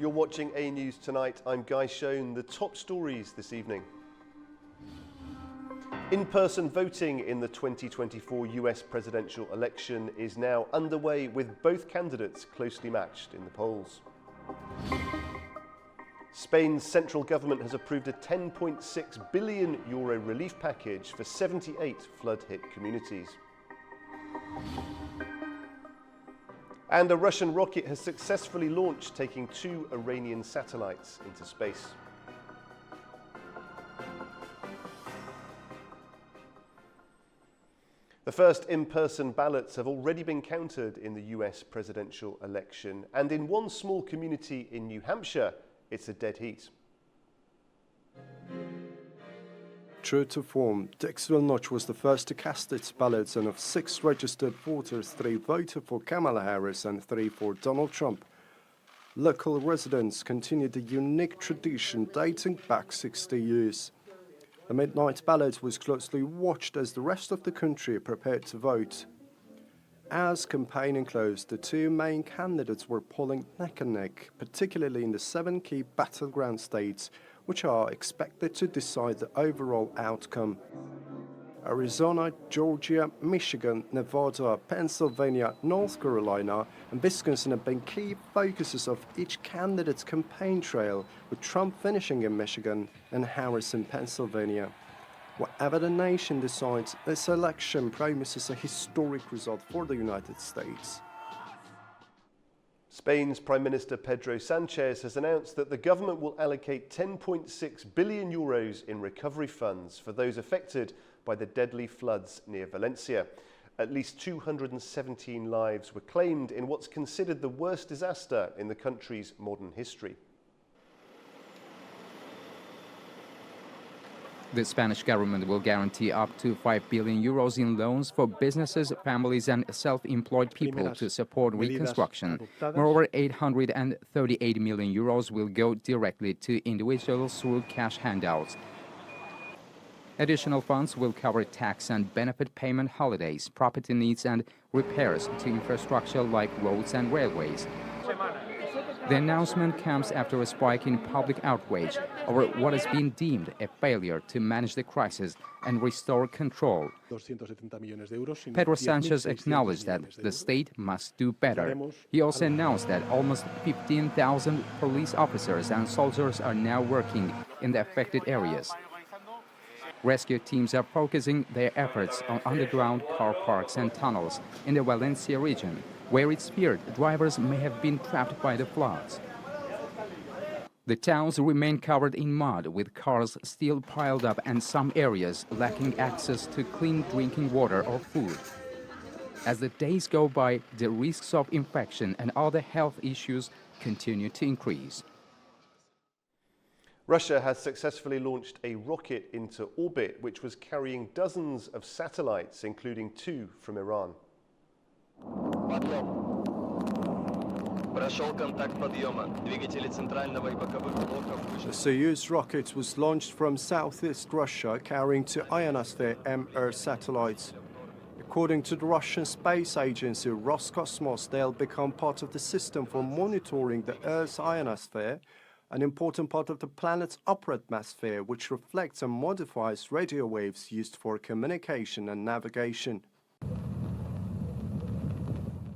You're watching AnewZ Tonight. I'm Guy Shone. The top stories this evening. In-person voting in the 2024 US presidential election is now underway, with both candidates closely matched in the polls. Spain's central government has approved a €10.6 billion relief package for 78 flood-hit communities. And a Russian rocket has successfully launched, taking 2 Iranian satellites into space. The first in-person ballots have already been counted in the US presidential election, and in one small community in New Hampshire, it's a dead heat. True to form, Dixville Notch was the first to cast its ballots, and of 6 registered voters, 3 voted for Kamala Harris and 3 for Donald Trump. Local residents continued the unique tradition dating back 60 years. The midnight ballot was closely watched as the rest of the country prepared to vote. As campaigning closed, the 2 main candidates were polling neck and neck, particularly in the 7 key battleground states, which are expected to decide the overall outcome. Arizona, Georgia, Michigan, Nevada, Pennsylvania, North Carolina, and Wisconsin have been key focuses of each candidate's campaign trail, with Trump finishing in Michigan and Harris in Pennsylvania. Whatever the nation decides, this election promises a historic result for the United States. Spain's Prime Minister Pedro Sanchez has announced that the government will allocate €10.6 billion in recovery funds for those affected by the deadly floods near Valencia. At least 217 lives were claimed in what's considered the worst disaster in the country's modern history. The Spanish government will guarantee up to €5 billion in loans for businesses, families and self-employed people to support reconstruction. Moreover, €838 million will go directly to individuals through cash handouts. Additional funds will cover tax and benefit payment holidays, property needs and repairs to infrastructure like roads and railways. The announcement comes after a spike in public outrage over what has been deemed a failure to manage the crisis and restore control. Pedro Sanchez acknowledged that the state must do better. He also announced that almost 15,000 police officers and soldiers are now working in the affected areas. Rescue teams are focusing their efforts on underground car parks and tunnels in the Valencia region, where it's feared drivers may have been trapped by the floods. The towns remain covered in mud, with cars still piled up and some areas lacking access to clean drinking water or food. As the days go by, the risks of infection and other health issues continue to increase. Russia has successfully launched a rocket into orbit, which was carrying dozens of satellites, including 2 from Iran. The Soyuz rocket was launched from southeast Russia, carrying 2 ionosphere M-Earth satellites. According to the Russian space agency Roscosmos, they'll become part of the system for monitoring the Earth's ionosphere, an important part of the planet's upper atmosphere, which reflects and modifies radio waves used for communication and navigation.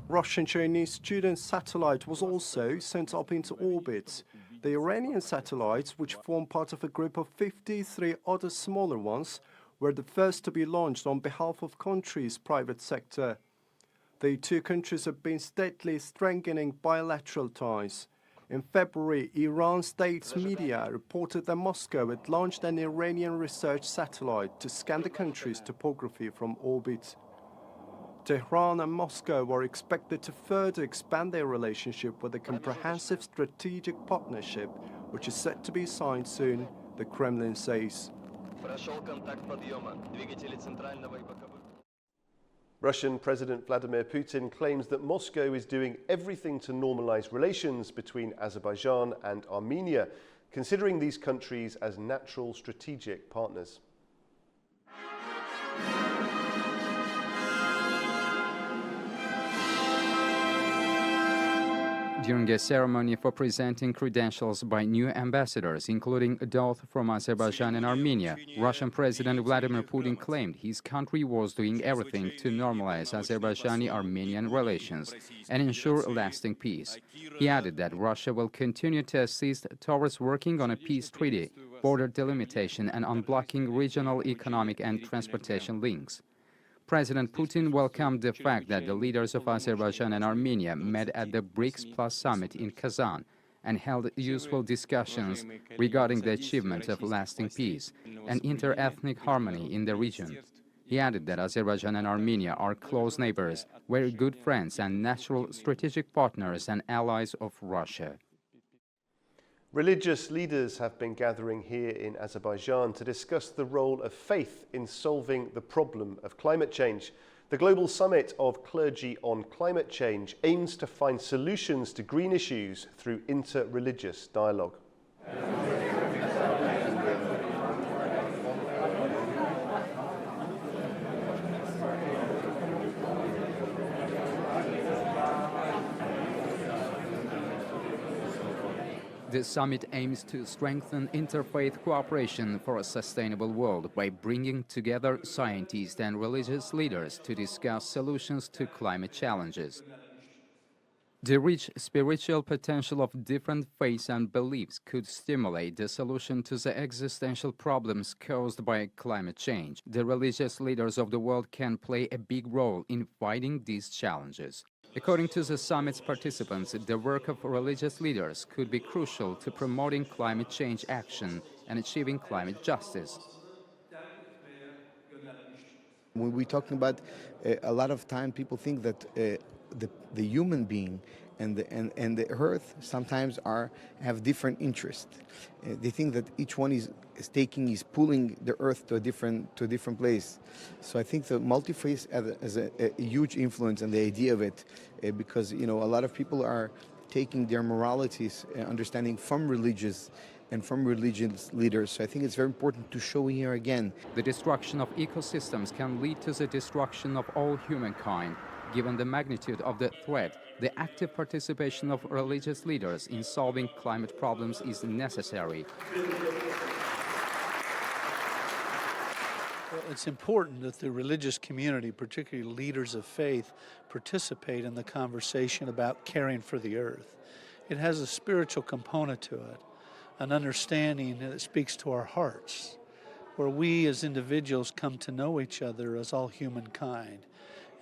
Russian-Chinese student satellite was also sent up into orbit. The Iranian satellites, which form part of a group of 53 other smaller ones, were the first to be launched on behalf of country's private sector. The 2 countries have been steadily strengthening bilateral ties. In February, Iran state media reported that Moscow had launched an Iranian research satellite to scan the country's topography from orbit. Tehran and Moscow are expected to further expand their relationship with a comprehensive strategic partnership, which is set to be signed soon, the Kremlin says. Russian President Vladimir Putin claims that Moscow is doing everything to normalize relations between Azerbaijan and Armenia, considering these countries as natural strategic partners. During a ceremony for presenting credentials by new ambassadors, including those from Azerbaijan and Armenia, Russian President Vladimir Putin claimed his country was doing everything to normalize Azerbaijani-Armenian relations and ensure lasting peace. He added that Russia will continue to assist towards working on a peace treaty, border delimitation, and unblocking regional economic and transportation links. President Putin welcomed the fact that the leaders of Azerbaijan and Armenia met at the BRICS Plus summit in Kazan and held useful discussions regarding the achievement of lasting peace and inter-ethnic harmony in the region. He added that Azerbaijan and Armenia are close neighbors, very good friends and natural strategic partners and allies of Russia. Religious leaders have been gathering here in Azerbaijan to discuss the role of faith in solving the problem of climate change. The Global Summit of Clergy on Climate Change aims to find solutions to green issues through inter-religious dialogue. The summit aims to strengthen interfaith cooperation for a sustainable world by bringing together scientists and religious leaders to discuss solutions to climate challenges. The rich spiritual potential of different faiths and beliefs could stimulate the solution to the existential problems caused by climate change. The religious leaders of the world can play a big role in fighting these challenges. According to the summit's participants, the work of religious leaders could be crucial to promoting climate change action and achieving climate justice. When we're talking about a lot of time, people think that the human being and the earth sometimes have different interests. They think that each one is pulling the earth to a different place. So I think the multi-faith has a huge influence on the idea of it, because a lot of people are taking their moralities, understanding from religious and from religious leaders. So I think it's very important to show here again. The destruction of ecosystems can lead to the destruction of all humankind. Given the magnitude of the threat, the active participation of religious leaders in solving climate problems is necessary. Well, it's important that the religious community, particularly leaders of faith, participate in the conversation about caring for the earth. It has a spiritual component to it, an understanding that speaks to our hearts, where we as individuals come to know each other as all humankind.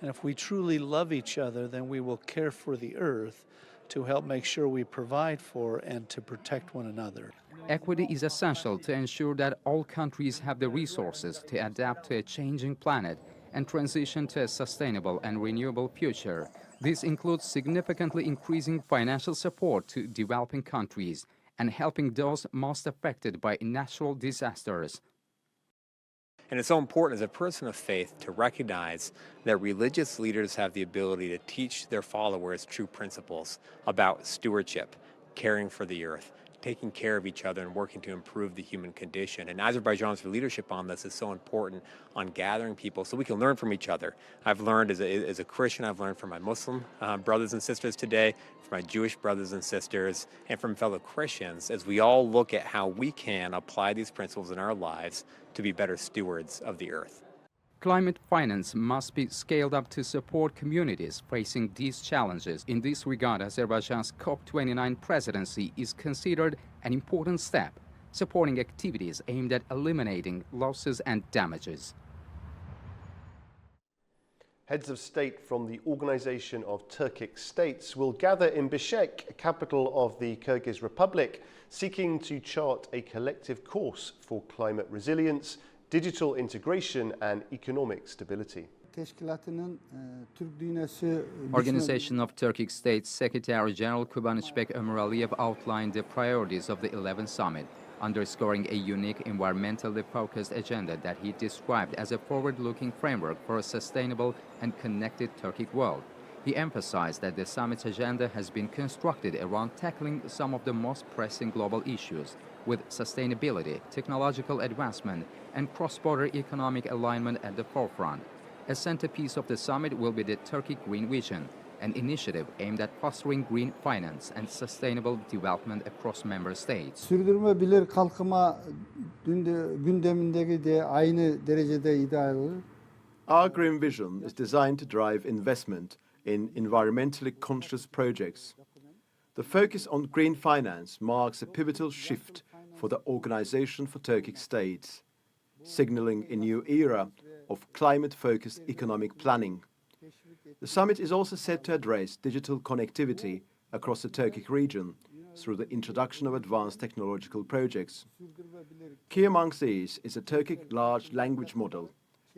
And if we truly love each other, then we will care for the earth to help make sure we provide for and to protect one another. Equity is essential to ensure that all countries have the resources to adapt to a changing planet and transition to a sustainable and renewable future. This includes significantly increasing financial support to developing countries and helping those most affected by natural disasters. And it's so important as a person of faith to recognize that religious leaders have the ability to teach their followers true principles about stewardship, caring for the earth, taking care of each other and working to improve the human condition. And Azerbaijan's leadership on this is so important on gathering people so we can learn from each other. I've learned as a Christian, I've learned from my Muslim brothers and sisters today, from my Jewish brothers and sisters, and from fellow Christians as we all look at how we can apply these principles in our lives to be better stewards of the earth. Climate finance must be scaled up to support communities facing these challenges. In this regard, Azerbaijan's COP29 presidency is considered an important step, supporting activities aimed at eliminating losses and damages. Heads of state from the Organization of Turkic States will gather in Bishkek, capital of the Kyrgyz Republic, seeking to chart a collective course for climate resilience, digital integration and economic stability. Organization of Turkic States Secretary General Kubanычbek Ömeraliyev outlined the priorities of the 11th summit, underscoring a unique environmentally focused agenda that he described as a forward-looking framework for a sustainable and connected Turkic world. He emphasized that the summit's agenda has been constructed around tackling some of the most pressing global issues, with sustainability, technological advancement, and cross-border economic alignment at the forefront. A centerpiece of the summit will be the Turkic Green Vision, an initiative aimed at fostering green finance and sustainable development across member states. Sürdürülebilir kalkınma gündemindeki de aynı derecede ideal. Our Green Vision is designed to drive investment in environmentally conscious projects. The focus on green finance marks a pivotal shift for the Organization for Turkic States, signaling a new era of climate-focused economic planning. The summit is also set to address digital connectivity across the Turkic region through the introduction of advanced technological projects. Key amongst these is a Turkic large language model,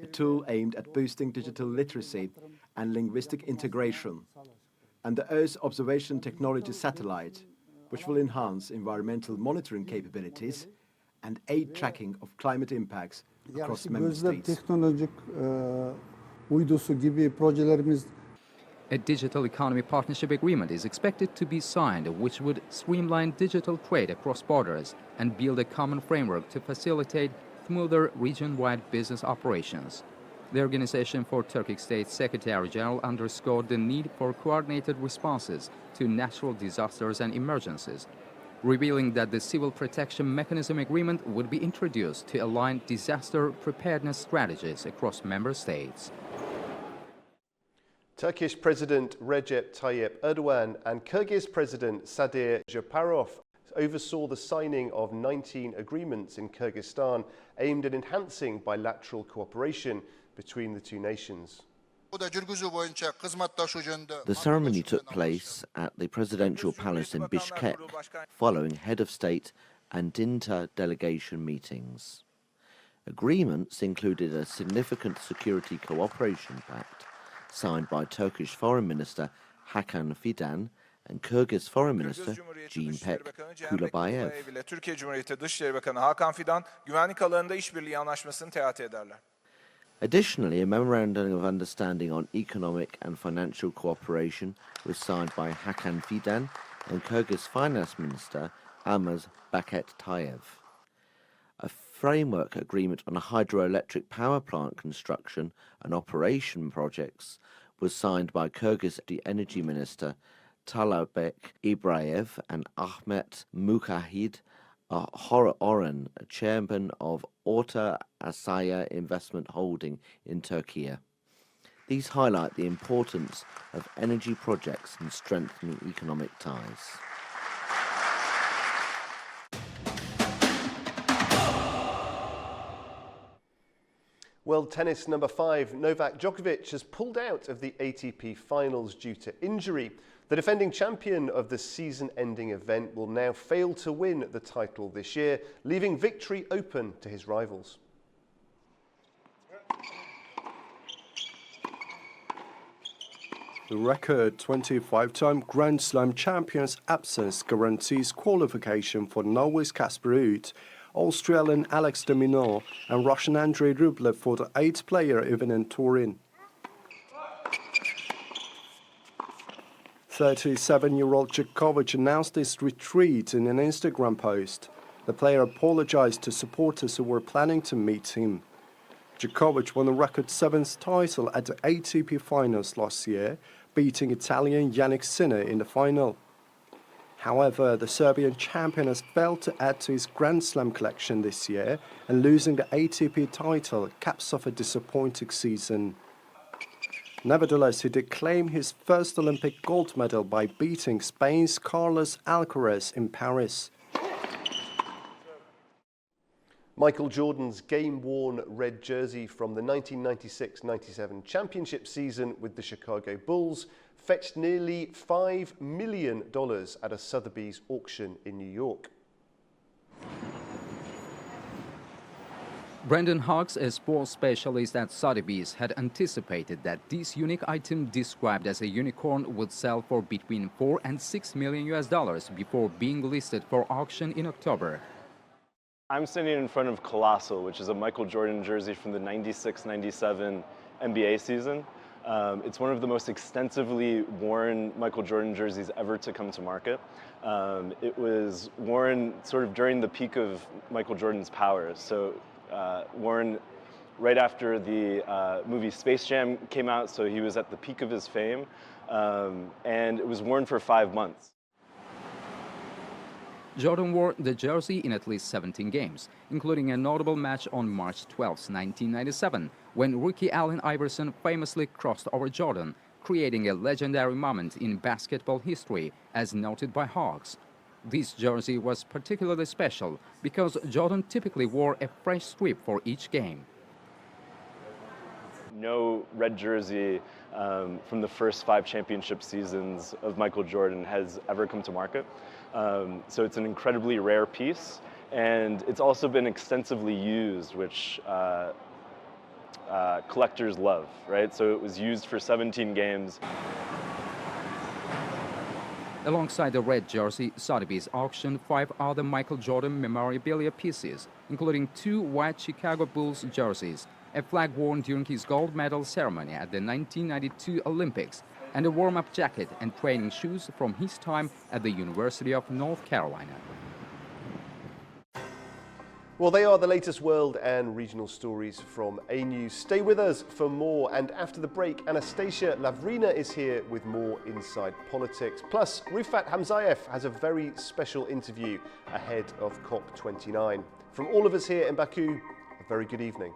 a tool aimed at boosting digital literacy and linguistic integration, and the Earth Observation Technology satellite, which will enhance environmental monitoring capabilities and aid tracking of climate impacts across member states. Teknolojik uydusu gibi projelerimiz. A digital economy partnership agreement is expected to be signed, which would streamline digital trade across borders and build a common framework to facilitate smoother region-wide business operations. The Organization for Turkic States Secretary General underscored the need for coordinated responses to natural disasters and emergencies, revealing that the Civil Protection Mechanism Agreement would be introduced to align disaster preparedness strategies across member states. Turkish President Recep Tayyip Erdogan and Kyrgyz President Sadir Japarov oversaw the signing of 19 agreements in Kyrgyzstan aimed at enhancing bilateral cooperation between the two nations. The ceremony took place at the presidential palace in Bishkek following head of state and Dinta delegation meetings. Agreements included a significant security cooperation pact signed by Turkish Foreign Minister Hakan Fidan and Kyrgyz Foreign Minister Jinpek Kulabayev. Türkiye Cumhuriyeti Dışişleri Bakanı Hakan Fidan güvenlik alanında işbirliği anlaşmasını teati ederler. Additionally, a memorandum of understanding on economic and financial cooperation was signed by Hakan Fidan and Kyrgyz Finance Minister Almaz Baketayev. A framework agreement on a hydroelectric power plant construction and operation projects was signed by Kyrgyz Energy Minister Talabek Ibrayev and Ahmet Mukahid Oran, chairman of Orta Asaya Investment Holding in Turkey. These highlight the importance of energy projects in strengthening economic ties. World tennis number 5, Novak Djokovic, has pulled out of the ATP finals due to injury. The defending champion of the season-ending event will now fail to win the title this year, leaving victory open to his rivals. The record 25-time Grand Slam champion's absence guarantees qualification for Norway's Casper Ruud, Australian Alex de Minaur and Russian Andrei Rublev for the 8-player event in Turin. 37-year-old Djokovic announced his retreat in an Instagram post. The player apologized to supporters who were planning to meet him. Djokovic won a record 7th title at the ATP finals last year, beating Italian Jannik Sinner in the final. However, the Serbian champion has failed to add to his Grand Slam collection this year, and losing the ATP title caps off a disappointing season. Nevertheless, he did claim his first Olympic gold medal by beating Spain's Carlos Alcaraz in Paris. Michael Jordan's game-worn red jersey from the 1996-97 championship season with the Chicago Bulls fetched nearly $5 million at a Sotheby's auction in New York. Brandon Hawks, a sports specialist at Sotheby's, had anticipated that this unique item described as a unicorn would sell for between $4 and $6 million before being listed for auction in October. I'm standing in front of Colossal, which is a Michael Jordan jersey from the 96-97 NBA season. It's one of the most extensively worn Michael Jordan jerseys ever to come to market. It was worn sort of during the peak of Michael Jordan's powers. So worn right after the movie Space Jam came out, so he was at the peak of his fame. and it was worn for 5 months. Jordan wore the jersey in at least 17 games, including a notable match on March 12, 1997, when rookie Allen Iverson famously crossed over Jordan, creating a legendary moment in basketball history, as noted by Hawks. This jersey was particularly special because Jordan typically wore a fresh strip for each game. No red jersey from the first 5 championship seasons of Michael Jordan has ever come to market. So it's an incredibly rare piece, and it's also been extensively used, which collectors love, right? So it was used for 17 games. Alongside the red jersey, Sotheby's auctioned 5 other Michael Jordan memorabilia pieces, including 2 white Chicago Bulls jerseys, a flag worn during his gold medal ceremony at the 1992 Olympics, and a warm-up jacket and training shoes from his time at the University of North Carolina. Well, they are the latest world and regional stories from AnewZ. Stay with us for more, and after the break, Anastasia Lavrina is here with more Inside Politics. Plus, Rifat Hamzayev has a very special interview ahead of COP29. From all of us here in Baku, a very good evening.